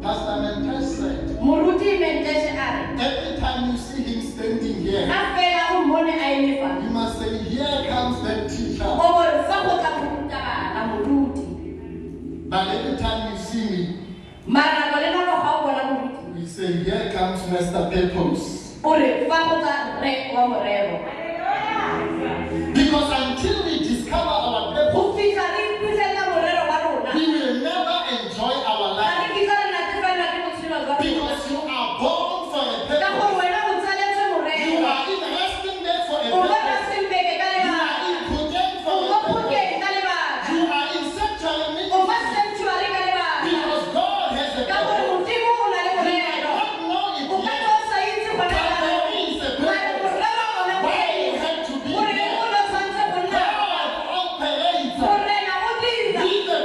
Pastor Mentesh said, every time you see him standing here, you must say, here comes the teacher. But every time you see me, we say, here comes Mr. Purpose. Because until we discover our purpose, we will never enjoy our life. Because you are born for a purpose. You are investing there for a purpose. You are impotent for a purpose. You are in sanctuary ministry because God has a purpose. You might not know it yet, but there is a purpose. Why you have to be there? God operates with the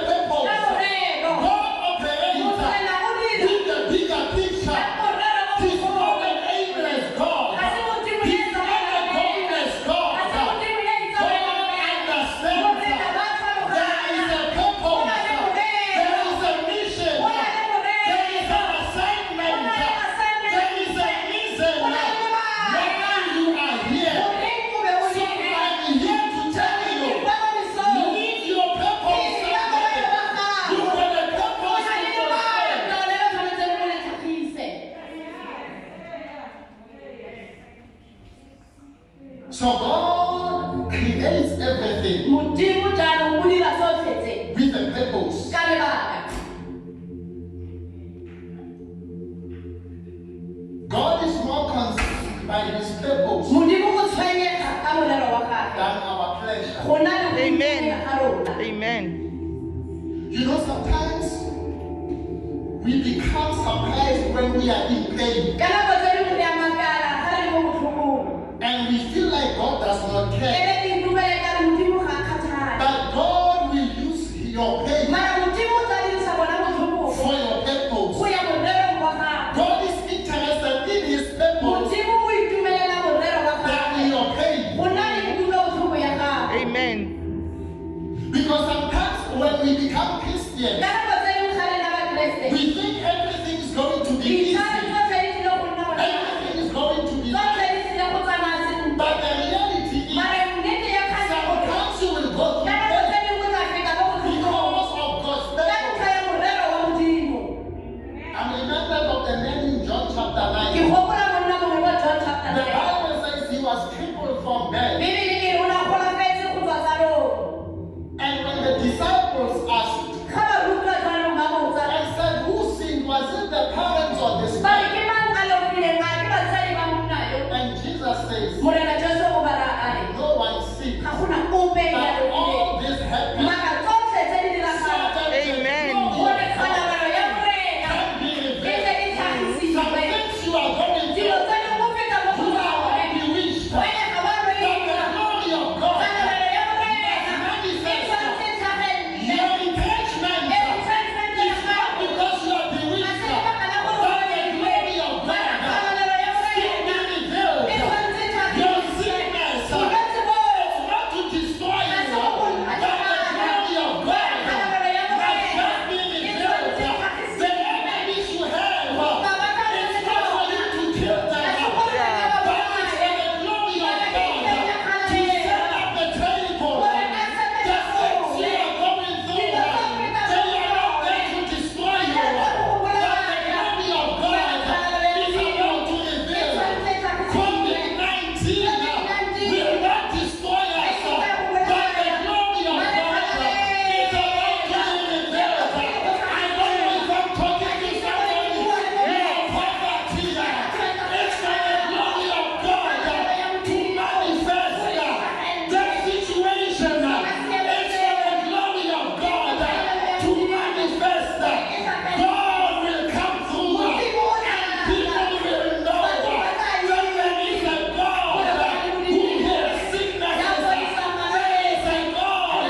purpose. God operates with the bigger picture. He's not an aimless God. He's not a godless God. God understands there is a purpose. There is a mission. There is an assignment. There is a reason why you are here. So I'm here to tell you, leave your purpose somewhere. You've got a purpose to fulfill. So God creates everything with a purpose. God is more concerned by his purpose than our pleasure. Amen. Amen. You know, sometimes we become surprised when we are in pain and we feel like God does not care. But God will use your pain for your purpose. God is interested in his purpose than in your pain. Amen. Because sometimes when we become Christians, we think everything is going to be easy. Everything is going to be nice. But the reality is, sometimes you will go through pain because of God's purpose. I'm reminded of the man in John chapter 9. The Bible says he was crippled from birth. And when the disciples asked and said, who sinned? Was it the parents or this man? And Jesus says, no one sinned. But all this happened so that the Amen. glory of God can be revealed. Some things you are going through, you are bewitched. That the glory of God must manifest. Your encouragement is not because you are bewitched, but the glory of God still be revealed. Your sickness is not to destroy you, but the glory of God must just be revealed. The enemies you have, it's not for you to kill them, but it's for the glory of God to set up the table. The things you are going through, they are not there to destroy you, but the glory of God is about to reveal. COVID-19 will not destroy us, but the glory of God is about to be revealed. I don't know if I'm talking to somebody. Your poverty, it's for the glory of God to manifest. That situation, it's for the glory of God to manifest. God will come through and people will know that there is a God who heals sicknesses. There is a God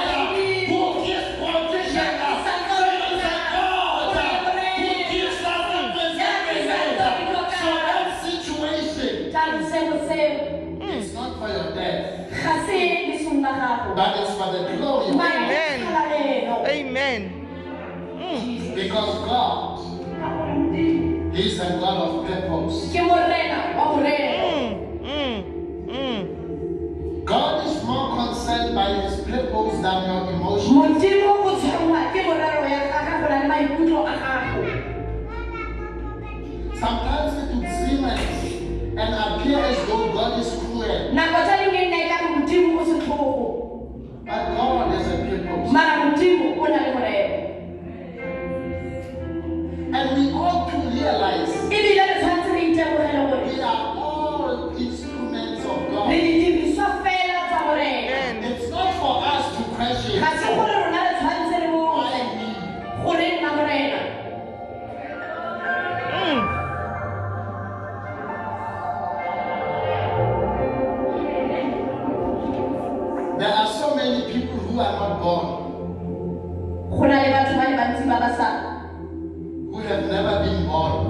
who gives provision. There is a God who gives us everything. So that situation, it's not for your death, but it's for the glory of God. Amen. Amen. Because God is a God of purpose. God is more concerned by his purpose than your emotions. Sometimes it would seem and appear as though God is cruel. But God has a purpose. And we ought to realize we are all instruments of God. It's not for us to question. Why me? There are so many people who are not born, who have never been born,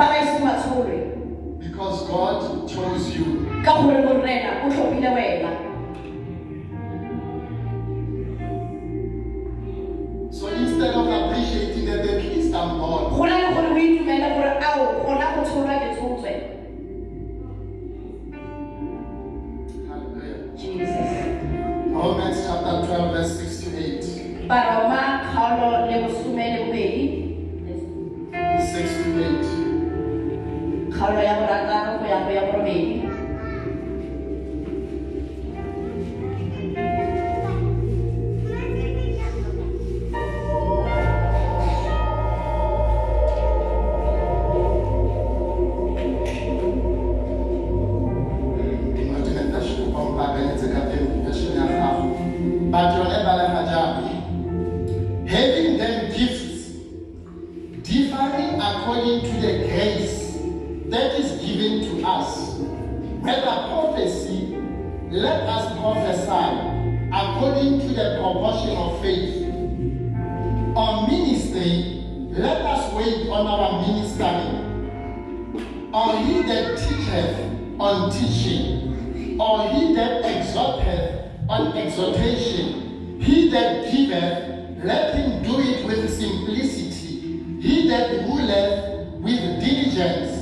because God chose you. So instead of appreciating that at least I'm born, hallelujah. Jesus. Romans chapter 12, verse 6 to 8. 6 to 8. Having them gifts differing according to the grace that is given to us, whether prophecy, let us prophesy according to the proportion of faith, or ministry, let us wait on our ministering, or he that teacheth on teaching, or he that exhorteth on exhortation, he that giveth, let him do it with simplicity, he that ruleth with diligence,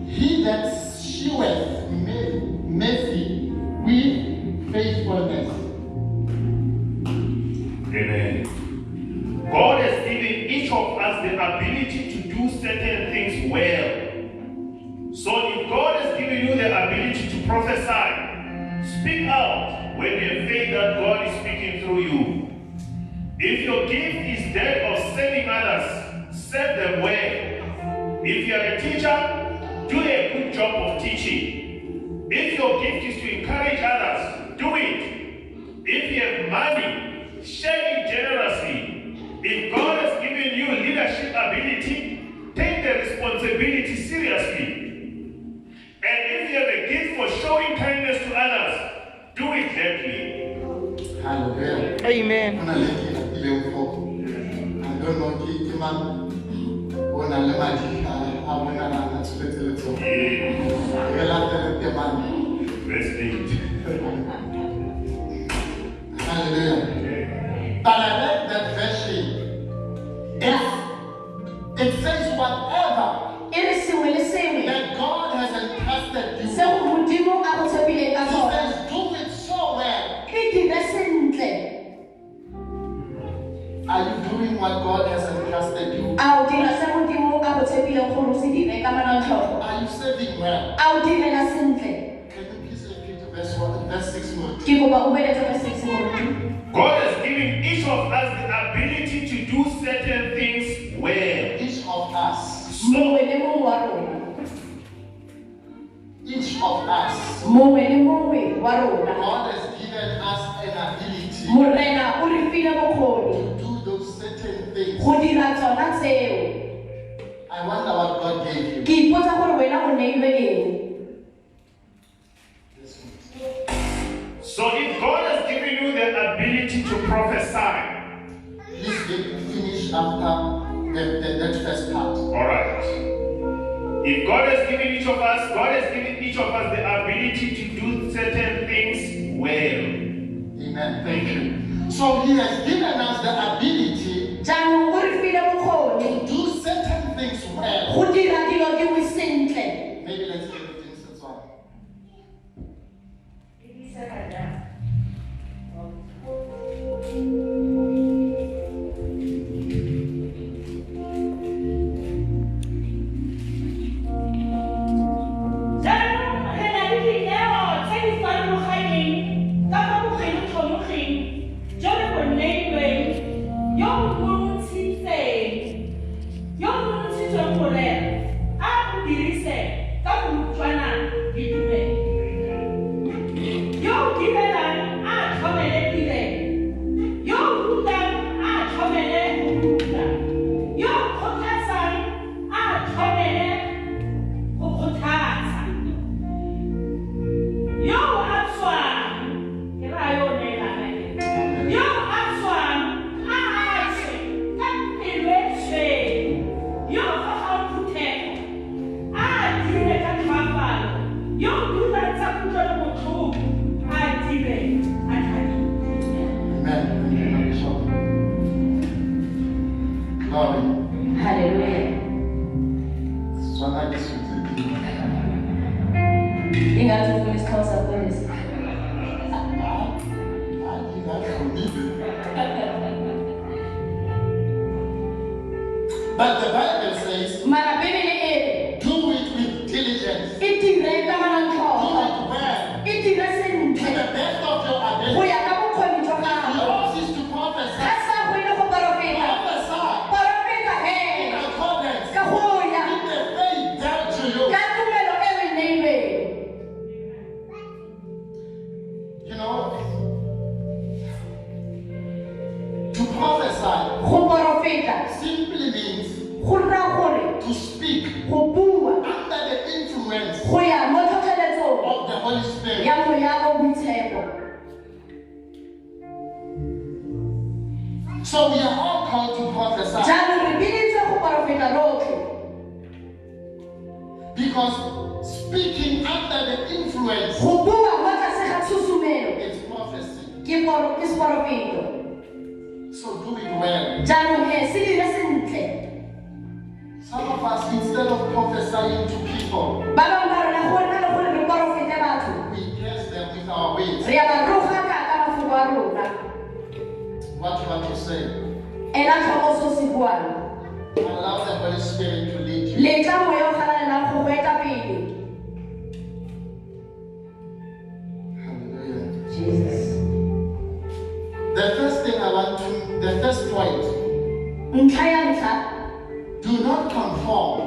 he that sheweth mercy with faithfulness. Amen. God has given each of us the ability to do certain things well. So if God has given you the ability to prophesy, speak out when you have faith that God is speaking through you. If your gift is that of serving others, serve them well. If you are a teacher, do a good job of teaching. If your gift is to encourage others, do it. If you have money, share it generously. If God has given you leadership ability, take the responsibility seriously. And if you have a gift for showing kindness to others, do it gently. Hallelujah. Amen. I don't know Verse 8. Hallelujah. But I like that version. It says whatever that God has entrusted you, he says do it so well. Are you doing what God has entrusted you? Are you serving well? Can you please repeat verse 6 more? God has given each of us the ability to do certain things well. Each of us. Each of us. God has given us an ability to do those certain things. I wonder what God gave you. So if God has given you the ability to prophesy, Please finish after that first part. alright. If God has given each of us, God has given each of us the ability to do certain things well. Amen. Thank you. So he has given us the ability to Go dira dilo di we sentle. Maybe let's hear it in Setswana. But the Bible says, do it with diligence. Do it well. To the best of your ability. Yours is to prophesy. Prophesy. In accordance with the faith dealt to you. You know, to prophesy simply means to speak under the influence of the Holy Spirit. So we are all called to prophesy. Because speaking under the influence is prophecy. So do it well. Some of us, instead of prophesying to people, we curse them with our ways. What you want to say? Allow the Holy Spirit to lead you. Hallelujah. Jesus. The first point, do not conform.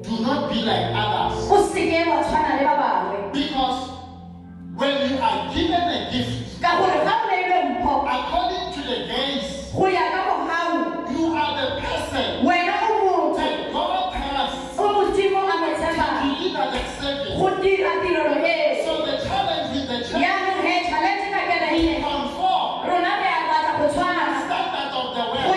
Do not be like others. Because when you are given a gift, according to the grace, you are the person that God has to deliver the service. So the challenge with the church, we conform to the standard of the world.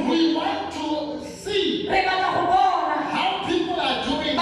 We want to see how people are doing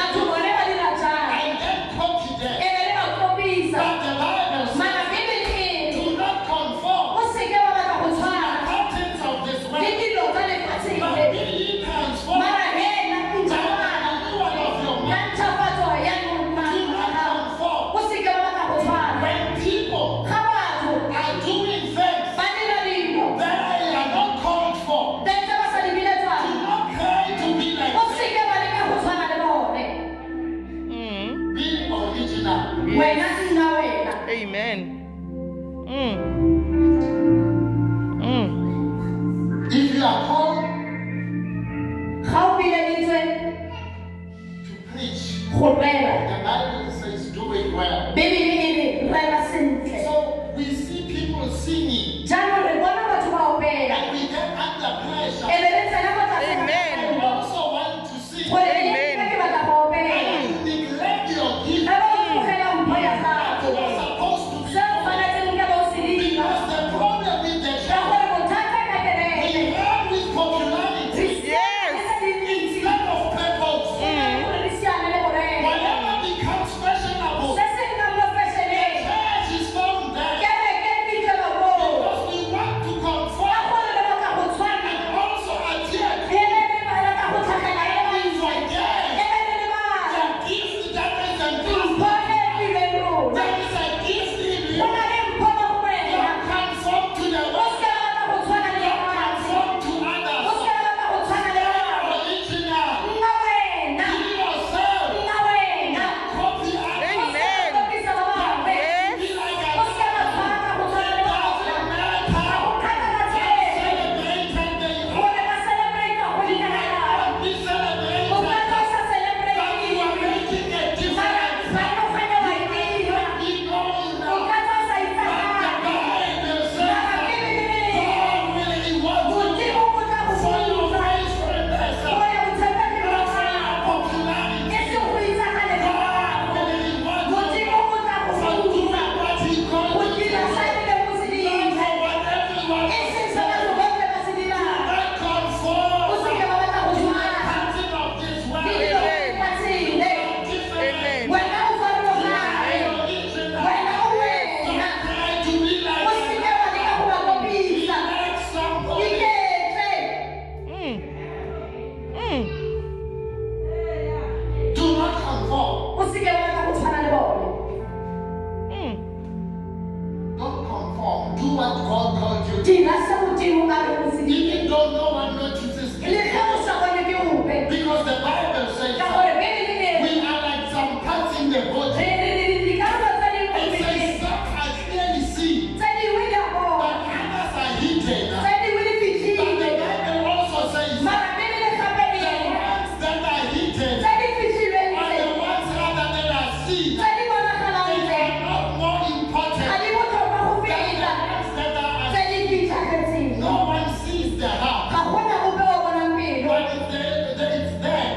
don't, no one notices le it. ge o sa bone ke ope Because the Bible says ka gore that Bibele e we are like some parts in the body. re dikarolo tsa dingwe It mo says mmeleng. some are clearly seen, Tse dingwe di a but bona, others are hidden. tse dingwe di But the fitlhile. Bible also says Mara Bibele gape e the re, ones that are hidden tse di fitlhilweng are tse, the ones rather that are seen. tse di bonagalang They tse, are not more ga important di botlhokwa go than the feta ones that are tse di fitlhagetseng. no one sees the heart. Ga gona ope o bonang pelo, But it's there.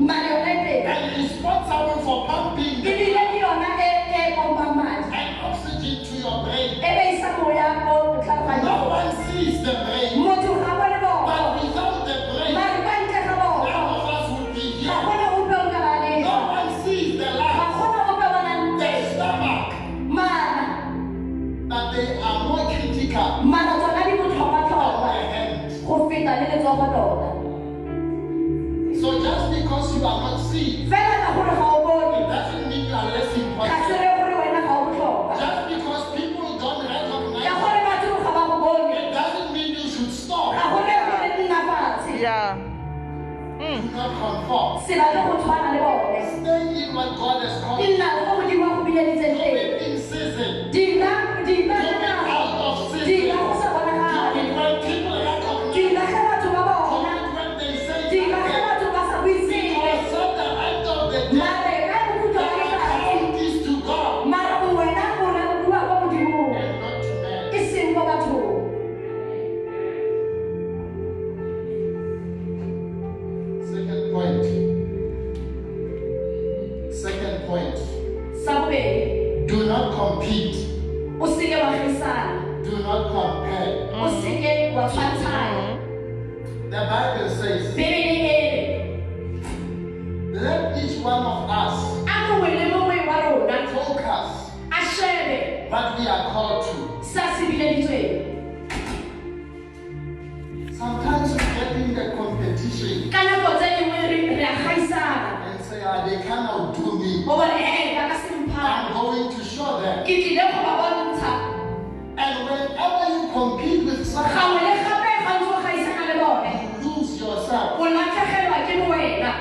mare yone teng. And it is responsible for pumping the Ebile ke yona e pompang madi, and oxygen to your brain. e be isa moya ko No tlhaloganyong. one sees the brain. Motho ga bone But bona, without the brain, mare kwa ntle ga none bona, of us would be ga here. gona ope o ka ba No leng. one sees the Ga lungs, gona ope o bonang the stomach, mara, that they are more critical mara tsona di than botlhokwa-tlhokwa the hands. go feta le letsogo tota. So just because you are not seen, Fela ka gore ga o it bone, doesn't mean you are less ga se important. re gore wena ga o botlhokwa. Just because people don't Ya recognize gore batho ga ba go bone, it doesn't mean you should ga stop. gore gore nna fatshe. Yeah. Do not conform. Se batle go tshwana le bone. Stay in what God has called you. Nna go Modimo a go bileditseng Do teng. it in season. Dira Do it nako. out of season. Dira go sa Do bonagale. it when people recognize. Dira ge batho ba Do bona. it when they say Dira ge something. batho ba sa buiseng. Because at the end of the day, Mare ka bokhutlo the wa letsatsi. account is to God Mara wena o na o bua kwa Modimong. and not to man. E seng kwa bathong. Second point. Second point. Sa bobedi, Do not compete. o seke wa gaisana. Do not compare. O seke wa tshwantshanya. The Bible says, Bibele e re, let each one of us a mongwe le mongwe wa rona focus a shebe what we are called to. sa se bileditsweng. Sometimes we get in the competition Ka nako tse dingwe re a gaisana. and say, they can't outdo me. O bone ba ka se mphane. I'm going to show them. Ke tlile go ba bontsha. And whenever you compete with someone, Gangwe le gape ga ntse o gaisana le bone, you lose yourself. o latlhegelwa ke bo wena.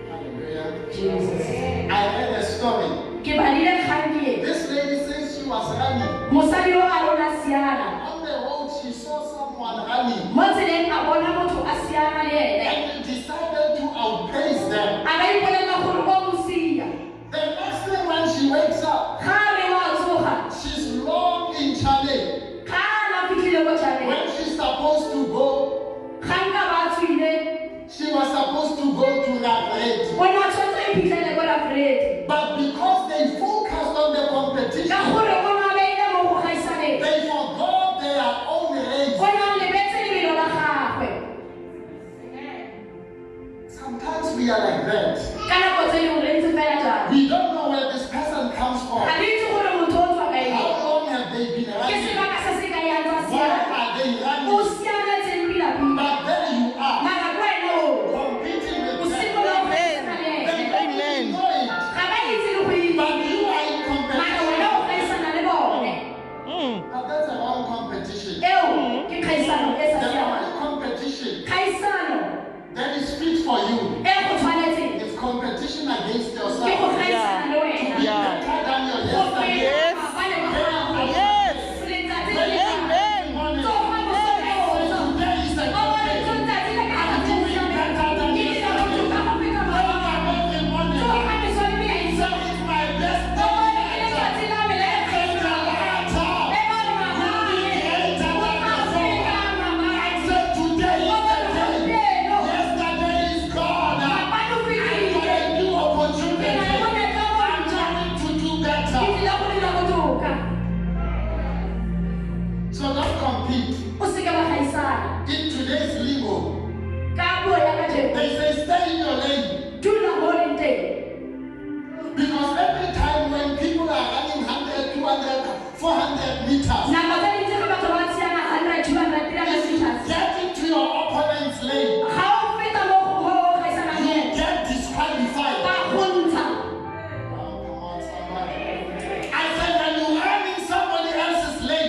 Hallelujah. I read a story. Ke badile kgang e. This lady says she was running. Mosadi yo a rona siana. On the road, she saw someone running Mo tseleng a bona motho a siana le ene. and decided to outpace them. A ka ipolelela gore o mo sia. The next thing when she wakes up, Ga a re wa tsoga, she's long in Chale. ga a na fitlhile ko tšhabeng. When she's supposed to go, Ga nka ba tswile, she was supposed to go to Ragret. o ne a tshwanetse a iphitlhele ko Lafredi. But because they focused on the competition, Ka gore o ne a beile mo go gaisaneng. they forgot their own race. O ne a lebetse lebelo la gagwe. Sometimes we are like that. Ka nako tse dingwe re ntse fela jalo. We don't know where this person comes from. Ga re itse gore motho o tswa kae. How long have they been Ke running? sebaka se se kae a ntse a Why siana. are they O running? sianetseng pila-pila. But there you are, Mara ke wena o. competing O with them. simolola go gaisana le They ene. don't even know it. Ga ba itse le go itse. But you are in Mara wena competition. o gaisana le bone. But that's a wrong competition. Eo ke kgaisano e sa The siamang. only competition Kgaisano that is fit for you e go tshwanetseng is competition against ke go yourself. gaisana le wena. Be better than your Go yesterday. feta maabane wa gago. Yes. Letsatsi When le you letsatsi. wake up in the morning, Tsoga mosotho. today is a O good bone day. letsatsi le ka I'm doing better than Ke dira botoka go feta Wake maabane. up every morning. Tsoga mesong e melaisa. Say it's my best O day bone ke ever. letsatsi la me le le Say the kgaisang. latter E bone maabane. greater O than tla feta before. maabane. Say today O is bone the day. gompieno. Yesterday is gone. Maabane o I got fetile. a new opportunity. Ke na le monyetla o I'm montšha. going to do Ke better. tlile go dira botoka. So don't compete. O seke wa gaisana. In today's lingo, Ka puo ya kajeno, they say stay in your lane. dula mo o leng teng. Because every time when people are running 100, 200, 400 meters, Nako tse dintsi ge batho ba siana 100, 200, 300 meters. get into your opponent's lane. Ga o feta mo go gaisanang le You ene, get disqualified. ba go ntsha. Oh, come on, somebody. I said when you run in somebody else's lane,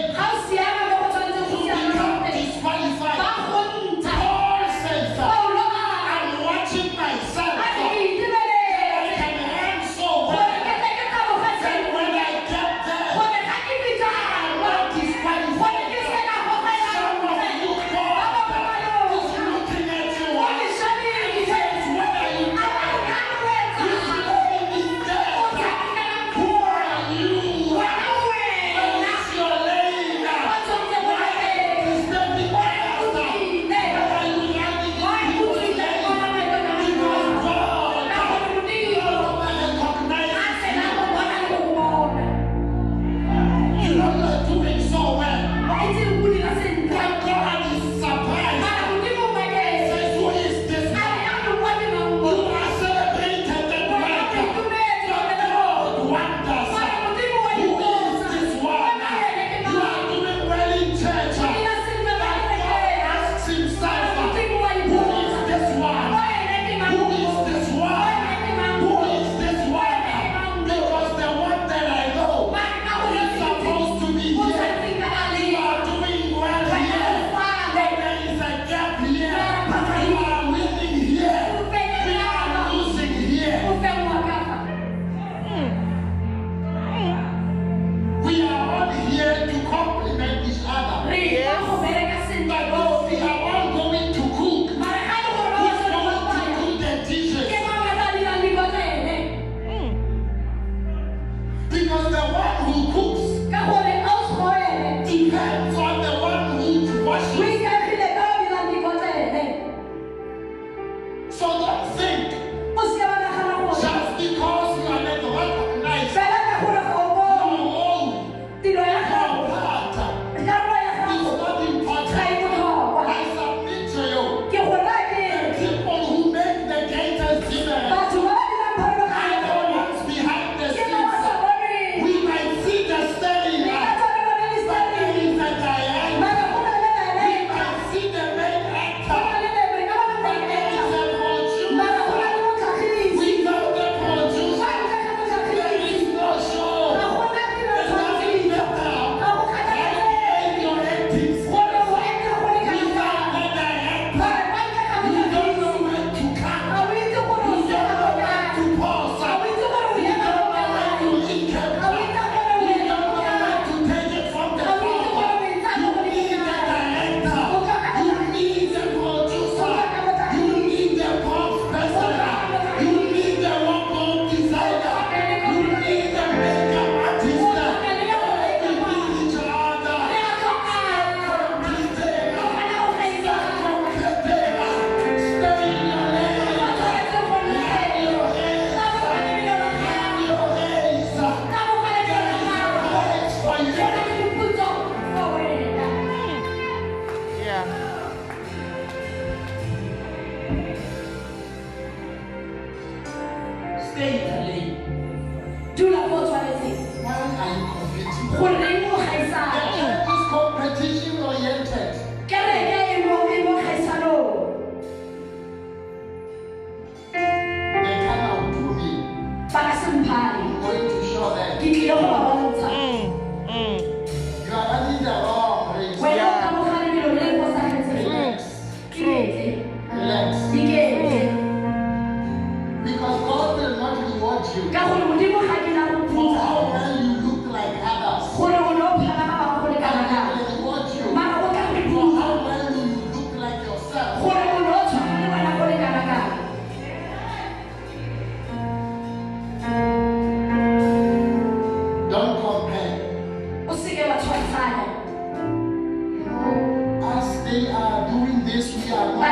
As they are doing this, we are not. We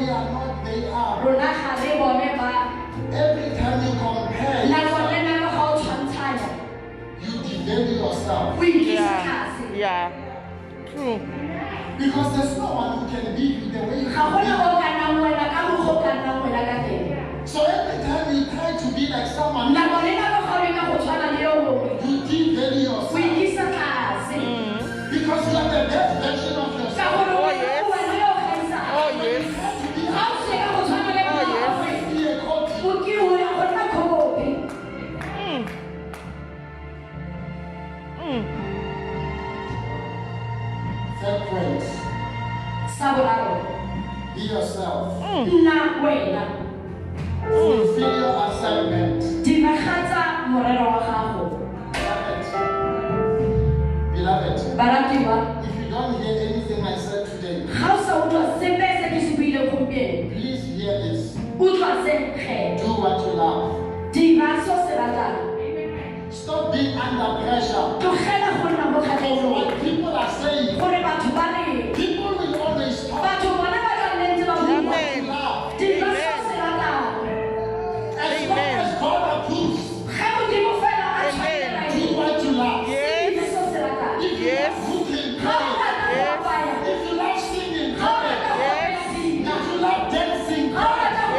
are not, they are. Every time you compare yourself, you devalue yourself. Yeah. True. Because there's no one who can lead you the way you can lead. So every time you try to be like someone else, you devalue yourself. Because you are the best version of yourself. Oh, yes. Oh, yes. Be a copy. Third point, be yourself. Fulfill your assignment. Beloved, if you don't hear anything I said today, please hear this. Do what you love. Stop being under pressure of what people are saying. People will always talk. Do what you love. As long as God approves, do what you love. Yes. If you love cooking, pray. If you love singing, pray. If you love dancing, pray.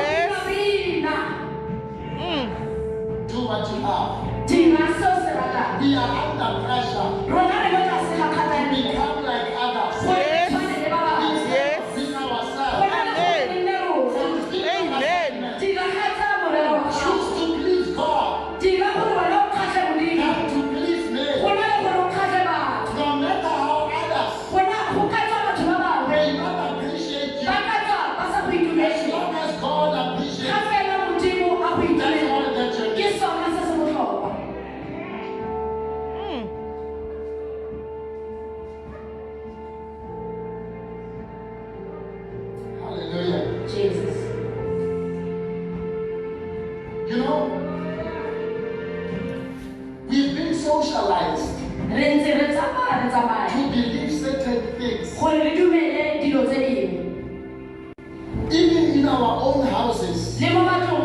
Do what you love. We are under pressure to become like others. Yes. Fulfill ourselves. Amen. Choose to please God, not to please men. No matter how others may not appreciate you, as long as God appreciates you, that's all that you need. Hallelujah. Jesus. You know, we've been socialized to believe certain things. Even in our own houses, we are too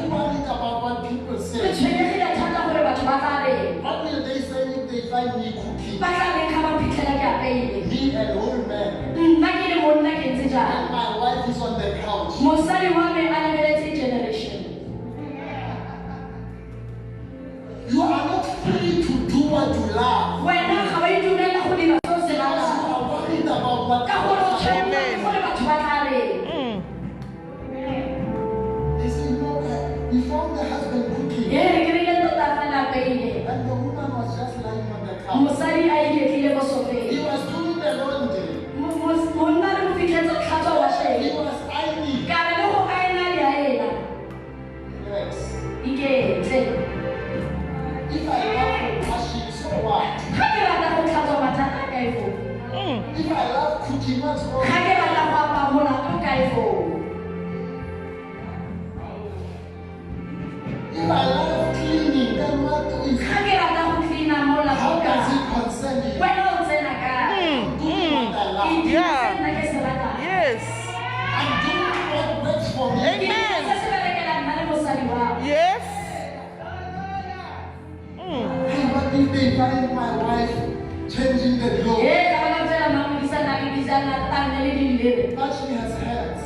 worried about what people say. What will they say if they find me cooking? Me an old man, and my wife is on the couch. You are not free to do what you love. Because you are worried about what people say. They say, you know, we found the husband cooking, and the woman was just lying on the couch. He was doing the laundry. He was ironing. Yes. If I love washing, so what? If I love cooking, what's wrong? If I love cleaning, then what do you how does it concern you? Do what I love. Yeah. Yes. I'm doing what works for me. Amen. Yes. And what if they find my wife changing the globe? But she has hands.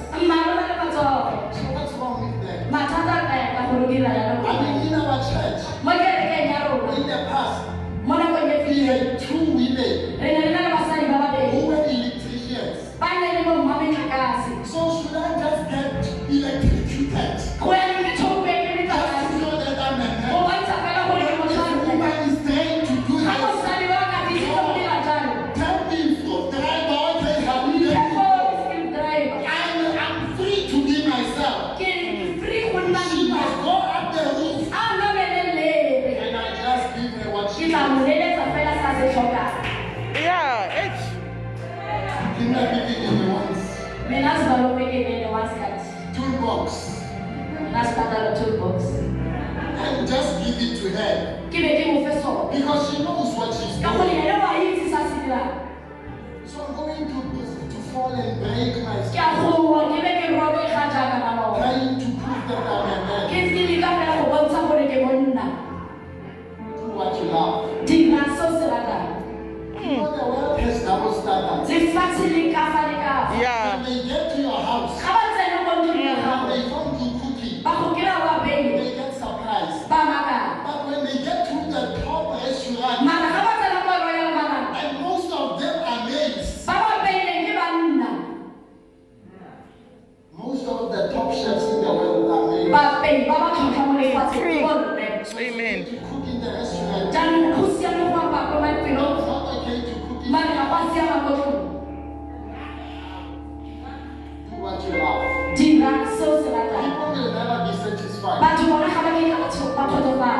So what's wrong with that? I mean, in our church, in the past, we had 2 women who were electricians. So should I just get electrocuted? Just to know that I'm a man. The woman is trained to do this. Tell me, food driver, okay, have you done it? I'm free to be myself. She must go up the roof, and I just give her what she wants. Yeah. It's Give me everything in the ones. Toolbox. And just give it to her. dira seo se ratang. You know the world has double standards. Lefatshe le ka fa le ka fa. Yeah. When they get to your house, Ga ba tsena ko ntlong ya gago, they don't do cooking. ba go kry-a o apeile, They get surprised. ba makala. But when they get to the top restaurant, Mara ga ba tsena ko Royal Marana, and most of them are males, ba ba apeileng ke banna. most of the top chefs in the world are males. Baapei ba ba tlhotlha mo lefatsheng ke borre. Amen. To cook in the restaurant, Jaanong go siame go apaya ko mafelong, it's not okay to cook in. mare ga go a siama ko tlong. Do what you love. Dira seo se ratang. People will never be satisfied. Batho bona ga ba ke ka ba kgotsofala.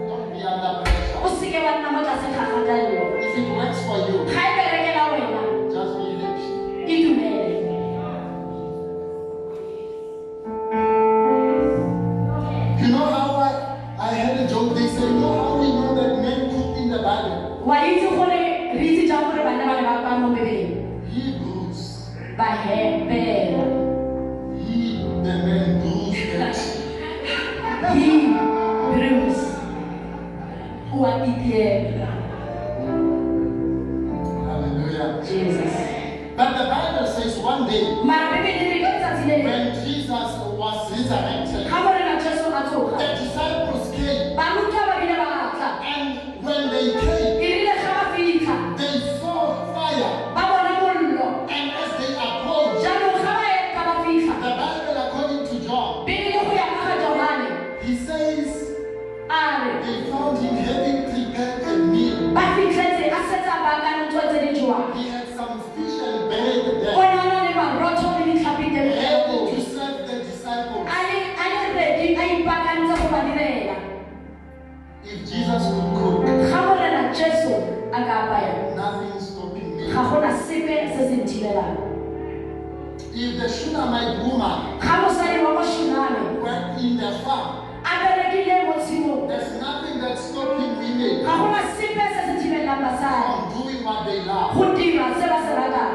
Don't be under pressure. O seke wa nna mo tlase ga kgatelelo. If it works for you, Ga e berekela wena, just be happy. itumele. You know how I heard a joke, they say, you know how we know that men cook in the Bible? Wa itse gore re itse jang gore bana ba ne ba apaya mo Bibeleng? Hebrews. Ba hepela. He, the man, bruised it. Hebrews. O a itiela. Hallelujah. Jesus. But the Bible says one day, Mara Bibele re ka letsatsi le lengwe, when Jesus was resurrected, ga morena Jesu a tsoga, the disciples came, barutwa ba bile ba tla. and when they came, Erile ga ba fitlha, they saw fire. ba bona mollo. And as they approached, Jaanong ga ba eta ba fitlha, the Bible, according to John, Bibele go ya ka ga Johane, he says a re, they found him having prepared a meal. ba fitlhetse a setse a baakanya ntho tse di jewang. He had some fish and bread O there, ne a na le marotho le ditlhapi teng ready fela. to serve the disciples. A le ready, a ipaakantse go ba direla. If Jesus could cook, Ga morena Jesu a ka apaya, nothing stopping me. ga gona sepe se se nthibelang. If the Shunammite woman Ga mosadi wa Moshuname worked in the farm, a berekile mo tshimong, there's nothing that's stopping women ga gona sepe se se thibelang basadi from doing what they love. go dira se ba se ratang.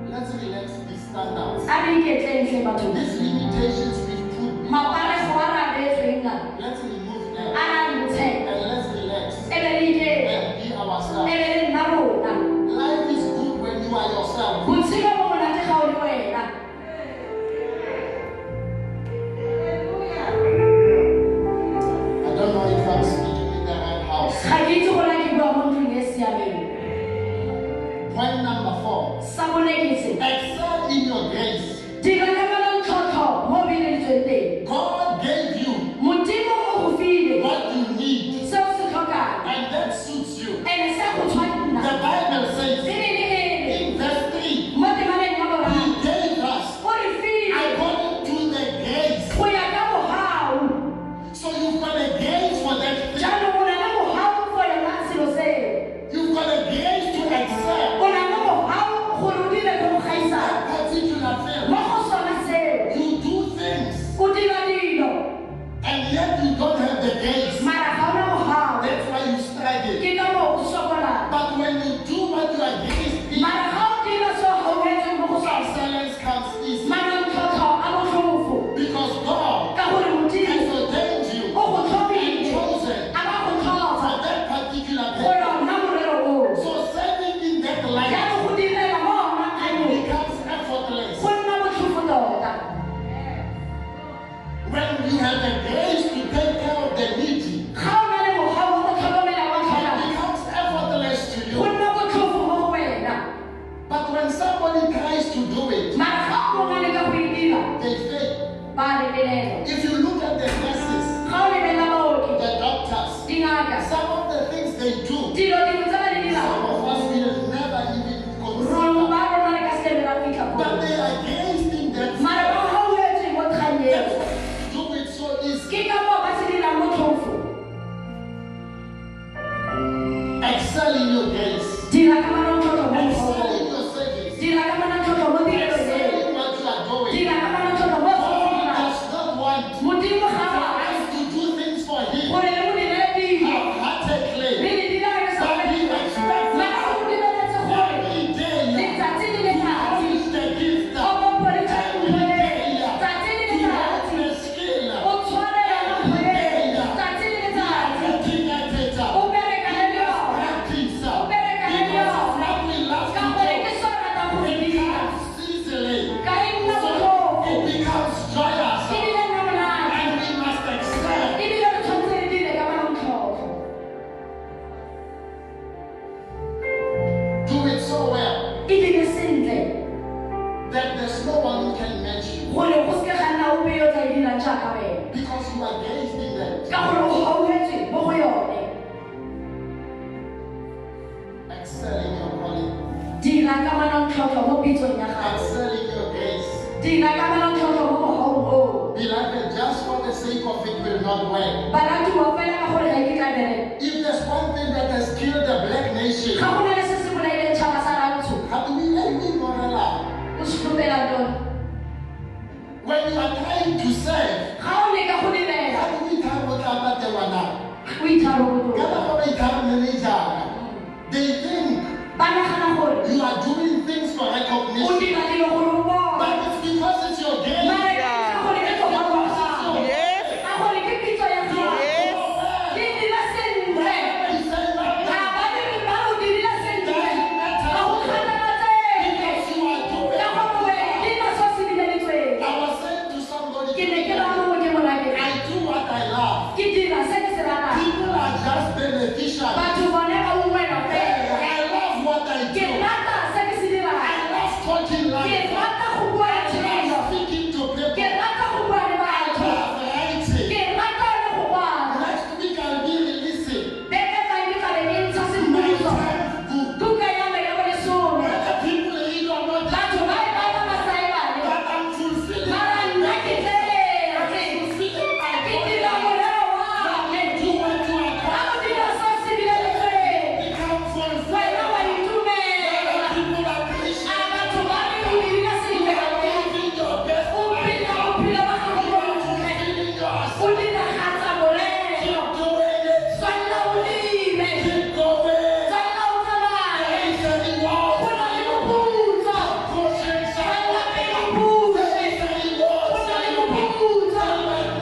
Let's relax these standards. A re iketleng hle batho. These limitations we've put before, Maparego a re abetsweng a, let's remove them a na ntshe, and let's relax e be re iketla, and be e ourselves. be re nna rona. Life is good when you are yourself. Botshelo bo monate ga o le wena. I don't know if I'm speaking in the right house. Ga ke itse gore ke bua mo ntlong e e siameng. Point number 4. Sa bone ke se, Excel in your grace. dira ka manontlhotlho mo o beeleditsweng teng. God gave you Modimo o go file what you need, se o se tlhokang, and that suits you. and-e se go tshwanna. The Bible says Bibele e re, in verse 3, mo temaneng ya boraro, He gave us o re file according to the grace. go ya ka mogau. So you've got a grace for that thing. Jaanong o na le mogau for yona selo seo. You've got a grace to excel O na le mogau gore o dire go mo gaisa that particular thing. mo go sona seo. You do things, O dira dilo, and yet you don't have the grace. mara ga o na mogau. That's why you struggle. Ke ka moo o sokolang. But when you do what you are graced in, Mara ga o dira seo ga o etseng mo go sona, excellence comes easy. manontlhotlho a botlhofo. Because God Ka gore Modimo has ordained you o go and tlhophile, chosen a ba go tlhopha for that particular go thing. yona morero oo. So serving in that life Jaanong go direla mo ona kganyeng becomes effortless. go nna botlhofo tota. When you have the grace to take care of the needy, Ga o na le mogau wa go tlhokomela ba it tlhokang, becomes effortless to go you. nna botlhofo mo go wena. But when somebody tries to do it, Mara ga o mongwe le ka go e dira, they fail. ba lebelela. If you look at the nurses, Ga o lebelela baoki, the doctors, dingaka, some of the things they do, dilo dingwe tse ba di some dirang, of us will never even rona consider. ba rona le ka se ke be ra fitlha But koo. they are graced in that. Mara ba ga o etswe mo kganyeng, That's why you do it so easy. ke ka moo ba se dirang motlhofo. Excel in your grace. Dira ka manontlhotlho mo Excel mogauong. in your service. Dira ka manontlhotlho mo tirelong Excel eo. in what you are doing. Dira ka manontlhotlho mo se o se God dirang. does not want Modimo ga for ba us to do things for Him gore le mo direle dilo, half-heartedly. le di dira re sa But He bone. expects Mara o lebeletse gore every day letsatsi le to letsatsi polish the gift. o bo poletsa Every ntho day eo. Tsatsi le to have letsatsi the skill. o tshware yona ntho eo. Tsatsi le letsatsi Looking at it mo pitsong ya and gago. selling your grace. Dira ka manontlhotlho mo mogaong o. Beloved, just for the sake of it will not work. Baratuwa fela ka gore ga e tla bereka. If there's one thing that has killed the black nation, Ga go na le se se bolaileng tšhaba sa rantsho. how do we let me go along? O se tlhopela tona. When you are trying to serve, Ga o leka go direla, how do we tell what about the one now? o itharolotse. They think Ba nagana gore you are doing things for o recognition, dira dilo gore o bone. but it's because it's your game. Mara ka gore ke tsona tsa gago. Yes. Ka gore ke pitso ya gago. Yes. Ke dira sentle. Ga ba dire ba o dirila sentle. Ga go kgathalatsehe. Ka gore wena ke na so se bileletsweng. I was saying to somebody, Ke ne ke ra mo ke monake. I do what I love. Ke dira se ke se ratang. People are just beneficial. Batho bone ba ungwela fela. I love what I Ke do. rata se ke se dirang. I love talking Ke life. rata go bua I tshelo. love speaking to Ke people. rata go bua le I batho. love writing. Ke rata le go kwala. Next week I'll be releasing Beke tla ke tla be ke ntsha my semmuso. time book. Buka ya me ya bolesome. Whether people read or not, Batho ba e bala masaebane. but I'm fulfilling Mara nna ke tletse. fulfilling my Ke calling. dira morero wa me. Do what you are Ga called. o dira se se bileletsweng, Become fulfilled. wena wa itumela. People A appreciate batho ba re o dirile sentle ka teng. living your best O life. phela bophelo ba gago bo bontle. Fulfilling yourself. O diragatsa morero. Keep doing it. Tswalela o dire. Keep going. Tswalela o tsamaye. There is a reward. Go na le moputso. Pushing Tswalela someone. pele o puse. There is a reward. Go na le moputso.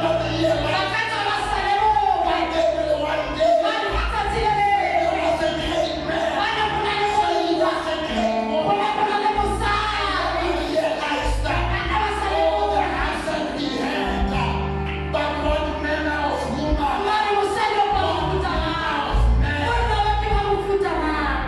Not a year Ba like ka tswa ba sa lemoga. every one day. Ba re ka tsatsi le lengwe. There was a great man. Ba ne go na le There motho. was a great Go woman. ne go na le mosadi. Realized that Ba ne ba sa all the lemoga. answers we had, but what manner of woman? Ba re mosadi o ba mofuta mang? O nna ba ke ba mofuta mang?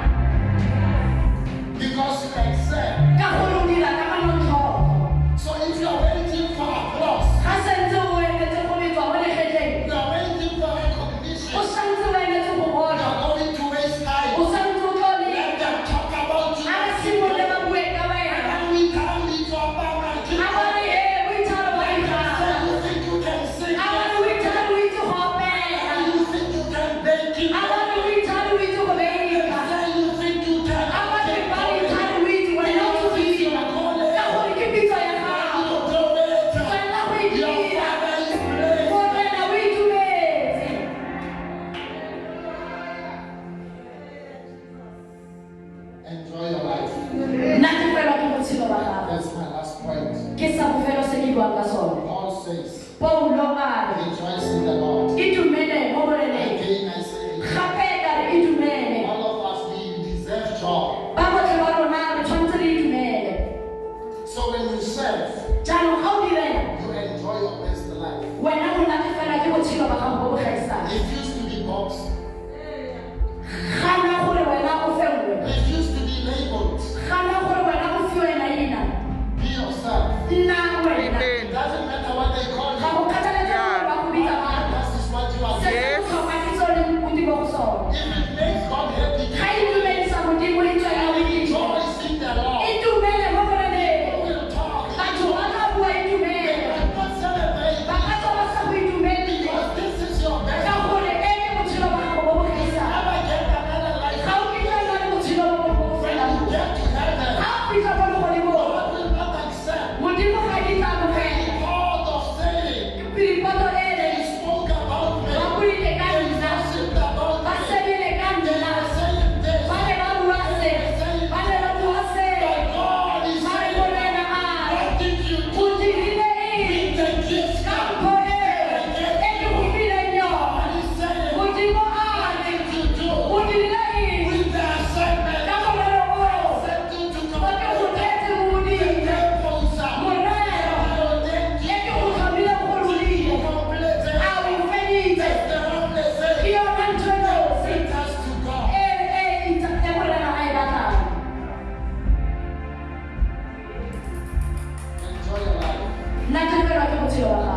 Because you accept. Ka gore o dira ka manontlhotlho. So if you are waiting for applause, Ga sentse o emetse go betswa mo legetleng, you are waiting for o recognition, santse o emetse go you bonwa. are going to waste time. O santse o tlo Let leka. them talk about you. A re simolole ba bue ka wena. And we can't leave your mama. A bone o itshware wa ikgasa. You think you can sing? A bone o itshware o itse go opela. You think you can bake it? A bone o itshware o itse go beika. You think you can? A bone ba itshware o itse wena o tsogile. Ka gore ke pitso ya gago. You do it. Tswelela go e Your dira. father is blessed. Morena o itumetse. Enjoy your life. Natefelwa ke botshelo ba gago. That's my last point. Ke sa bofelo se ke buang ka sone. Paul says, Paulo a re, rejoice in the Lord. itumele mo moreneng. Again I say, Gape ka re itumele. all of us, we deserve joy. Ba botlhe ba rona re tshwanetse re itumele. So when you serve, Jaanong ga o direla, you enjoy your best life. wena o natefelwa ke botshelo ba gago bo bo gaisang. Refuse to be boxed. Gana gore wena o fenngwe. Refuse to be labeled. Gana gore wena o fiwe leina. Be yourself. Nna wena. It doesn't matter what they call Ga you. go kgathaletse gore ba go bitsa mang. That is what you are Se doing. se botlhokwa ke se o leng mo godimo go sone. If it makes God happy, Ga e itumedisa Modimo e tswela o itse. rejoice in the Lord. Itumele mo moreneng. You will talk. Batho ba tla bua itumele. But not celebrate. Ba ka tswa ba sa go itumele. Because this is your best. Ka gore e ke botshelo ba gago bo bo gaisang. Never get another life. Ga o kitla nna le botshelo bo bo When felang. you get to heaven, Ga o fitlha mo legodimong, God will not accept Modimo ga ke tla amogela. all of saying Piripoto e they le, spoke about me. ba buile ka They nna, gossiped about ba me. sebile ka They nna, are saying this. ba ne ba bua se, ba ne ba bua se. But God is Ba re saying, morena a re, what did you o do dirile with eng? the gifts Ka that mpho e, e ke go fileng yona. God is saying? Modimo a What re, did you do o dirile eng? with the assignment Ka morero o, sent you to ba ke go tletse mo modimo. Morero, e ke go tlhamile go go lodile. A o feditse. Ke yona ntho e nosi. E morena a e batlang. Enjoy your life. Natefelwa ke botshelo ba gago.